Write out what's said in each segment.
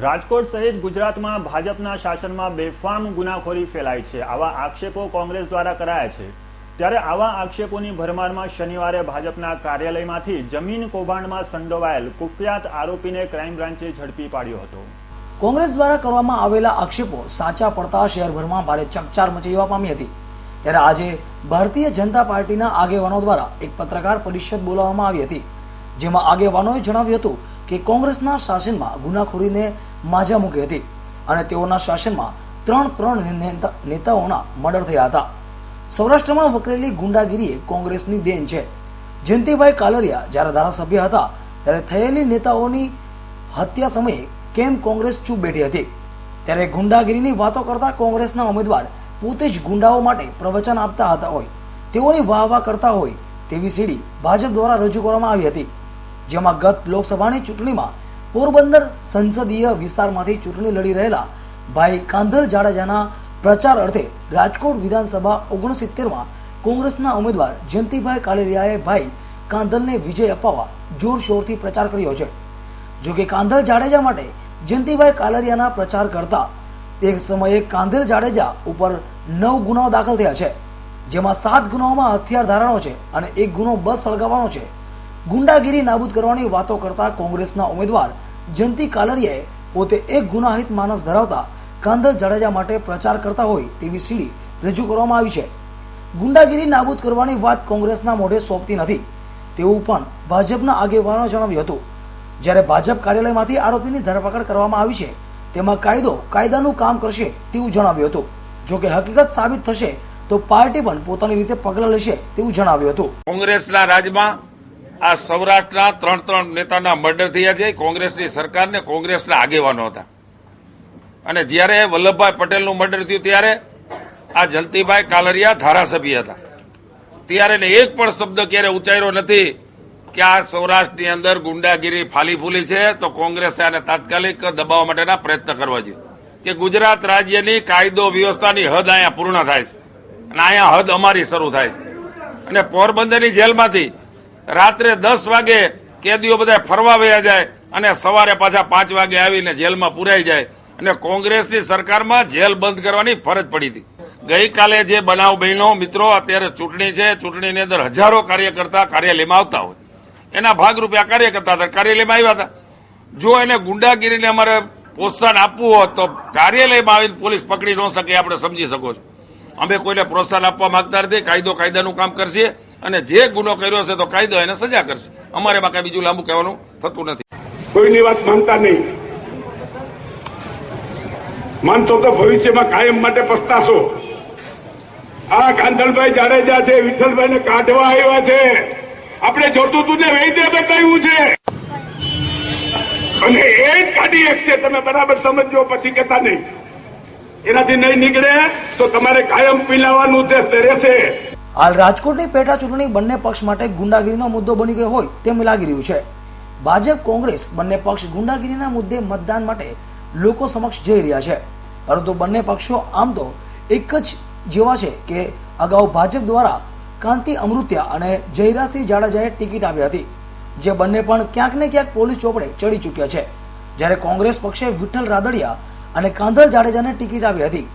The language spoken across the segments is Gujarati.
રાજકોટ સહિત ગુજરાતમાં ભાજપના શાસનમાં બેફામ ગુનાખોરી ફેલાઈ છે। આવા આક્ષેપો કોંગ્રેસ દ્વારા કરાયા છે। ત્યારે આવા આક્ષેપોની ભરમારમાં શનિવારે ભાજપના કાર્યાલયમાંથી જમીન કૌભાંડમાં સંડોવાયેલ કુખ્યાત આરોપીને ક્રાઇમ બ્રાન્ચે ઝડપી પાડ્યો હતો। કોંગ્રેસ દ્વારા કરવામાં આવેલા આક્ષેપો સાચા પડતા શહેરભરમાં ભારે ચકચાર મચી જવા પામી હતી। ત્યારે આજે ભારતીય જનતા પાર્ટીના આગેવાનો દ્વારા એક પત્રકાર પરિષદ બોલાવવામાં આવી હતી, જેમાં આગેવાનોએ જણાવ્યું હતું કે કોંગ્રેસના શાસનમાં ગુનાખોરીને માજા મૂકી હતી અને તેઓના શાસનમાં ત્રણ નેતાઓના મર્ડર થયા હતા। સૌરાષ્ટ્રમાં વકરેલી ગુંડાગીરી કોંગ્રેસની દેન છે। જયંતિભાઈ કાલરિયા જ્યારે ધારાસભ્ય હતા ત્યારે થયેલી નેતાઓની હત્યા સમયે કેમ કોંગ્રેસ ચૂપ બેઠી હતી? ત્યારે ગુંડાગીરીની વાતો કરતા કોંગ્રેસના ઉમેદવાર પોતે જ ગુંડાઓ માટે પ્રવચન આપતા હતા હોય તેઓની વાહ કરતા હોય તેવી સીડી ભાજપ દ્વારા રજૂ કરવામાં આવી હતી, જેમાં ગત લોકસભાની ચૂંટણીમાં પોરબંદર સંસદીય વિસ્તારમાંથી ચૂંટણી લડી રહેલા ભાઈ કાંધલ જાડેજાના પ્રચાર અર્થે રાજકોટ વિધાનસભા 69માં કોંગ્રેસના ઉમેદવાર જયંતિભાઈ કાલરિયાએ ભાઈ કાંધલને વિજય અપાવવા જોરશોરથી પ્રચાર કર્યો છે। જોકે કાંધલ જાડેજા માટે જયંતિભાઈ કાલરિયાના પ્રચાર કરતા એક સમયે કાંધલ જાડેજા ઉપર 9 ગુનાઓ દાખલ થયા છે, જેમાં 7 ગુનાઓમાં હથિયાર ધારણો છે અને 1 ગુનો બસ સળગાવવાનો છે। ગુંડાગીરી નાબૂદ કરવાની વાતો કરતા કોંગ્રેસના ઉમેદવાર જયંતિ કાલરિયાએ પોતે એક ગુનાહિત માનસ ધરાવતા કાંધલ જાડેજા માટે પ્રચાર કરતા હોય તેવી સીડી રજૂ કરવામાં આવી છે। ગુંડાગીરી નાબૂદ કરવાની વાત કોંગ્રેસના મોઢે સોંપતી નથી તેવું પણ ભાજપના આગેવાનોએ જણાવ્યું હતું। જ્યારે ભાજપ કાર્યાલયમાંથી આરોપીની ધરપકડ કરવામાં આવી છે, તેમાં કાયદાનું કામ કરશે તેવું જણાવ્યું હતું। જોકે હકીકત સાબિત થશે તો પાર્ટી પણ પોતાની રીતે પગલાં લેશે તેવું જણાવ્યું હતું। કોંગ્રેસના રાજમાં આ સૌરાષ્ટ્રના ત્રણ નેતાના મર્ડર થયા છે। કોંગ્રેસની સરકારને કોંગ્રેસના આગેવાનો હતા અને જ્યારે વલ્લભભાઈ પટેલનું મર્ડર થયું ત્યારે આ જયંતિભાઈ કાલરિયા ધારાસભ્ય હતા, ત્યારે એક પણ શબ્દ ક્યારે ઉચ્ચાર્યો નથી કે આ સૌરાષ્ટ્રની અંદર ગુંડાગીરી ફાલી ફૂલી છે તો કોંગ્રેસે આને તાત્કાલિક દબાવવા માટેના પ્રયત્ન કરવા જોઈએ કે ગુજરાત રાજ્યની કાયદો વ્યવસ્થાની હદ અહીંયા પૂર્ણ થાય છે અને અહીંયા હદ અમારી શરૂ થાય છે। અને પોરબંદરની જેલમાંથી રાત્રે 10 વાગે કેદીઓ બધા ફરવા વયા જાય અને સવારે પાછા 5 વાગે આવીને જેલમાં પુરાઈ જાય અને કોંગ્રેસની સરકારમાં જેલ બંધ કરવાની ફરજ પડી હતી। ગઈકાલે જે બનાવ બન્યો મિત્રો, અત્યારે ચૂંટણી છે, ચૂંટણીની અંદર હજારો કાર્યકર્તા કાર્યાલયમાં આવતા હોય, એના ભાગરૂપે આ કાર્યકર્તા કાર્યાલયમાં આવ્યા હતા। જો એને ગુંડાગીરીને અમારે પ્રોત્સાહન આપવું હોત તો કાર્યાલયમાં આવીને પોલીસ પકડી ન શકે, આપણે સમજી શકો છો। અમે કોઈને પ્રોત્સાહન આપવા માંગતા નથી। કાયદાનું કામ કરશે અને જે ગુનો કર્યો છે તો કાયદો એને સજા કરશે। અમારે કઈ બીજું લાંબુ કહેવાનું થતું નથી। કોઈની વાત માનતા નહીં, માનતો તો ભવિષ્યમાં કાયમ માટે પસ્તાશો। આ કાંધલભાઈ જાડેજા છે, વિઠ્ઠલભાઈને કાઢવા આવ્યા છે, આપણે જોતું તું ને વૈદ્ય બતાવ્યું છે અને એ જ કાઢી શકશે। તમે બરાબર સમજો, પછી કહેતા નહીં। એનાથી નહીં નીકળે તો તમારે કાયમ પીલાવાનું રહેશે। હાલ રાજકોટની પેટા ચૂંટણી બંને પક્ષ માટે ગુંડાગીરીનો મુદ્દો બની ગયો હોય તેમ લાગી રહ્યું છે। ભાજપ કોંગ્રેસ બંને પક્ષ ગુંડાગીરીના મુદ્દે મતદાન માટે લોકો સમક્ષ જઈ રહ્યા છે, પરંતુ બંને પક્ષો આમ તો એક જ જેવા છે કે અગાઉ ભાજપ દ્વારા કાંતિ અમૃત્યા અને જયરાસિંહ જાડેજાએ ટિકિટ આપી હતી, જે બંને પણ ક્યાંક ને ક્યાંક પોલીસ ચોપડે ચડી ચૂક્યા છે। જ્યારે કોંગ્રેસ પક્ષે વિઠ્ઠલ રાદડિયા અને કાંધલ જાડેજાને ટિકિટ આપી હતી,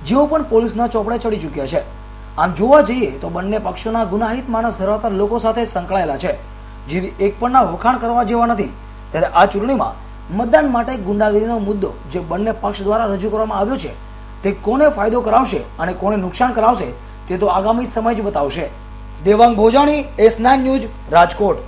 જેઓ પણ પોલીસના ચોપડે ચડી ચૂક્યા છે। આમ જોવા જઈએ તો બંને પક્ષોના ગુનાહિત માનસ ધરાવતા લોકો સાથે સંકળાયેલા છે, જેથી એક પણના વખાણ કરવા જેવા નથી। ત્યારે આ ચૂંટણીમાં મતદાન માટે ગુંડાગીરીનો મુદ્દો જે બંને પક્ષ દ્વારા રજૂ કરવામાં આવ્યો છે તે કોને ફાયદો કરાવશે અને કોને નુકસાન કરાવશે તે તો આગામી સમય જ બતાવશે। Devang Bhojani, S9 news, Rajkot.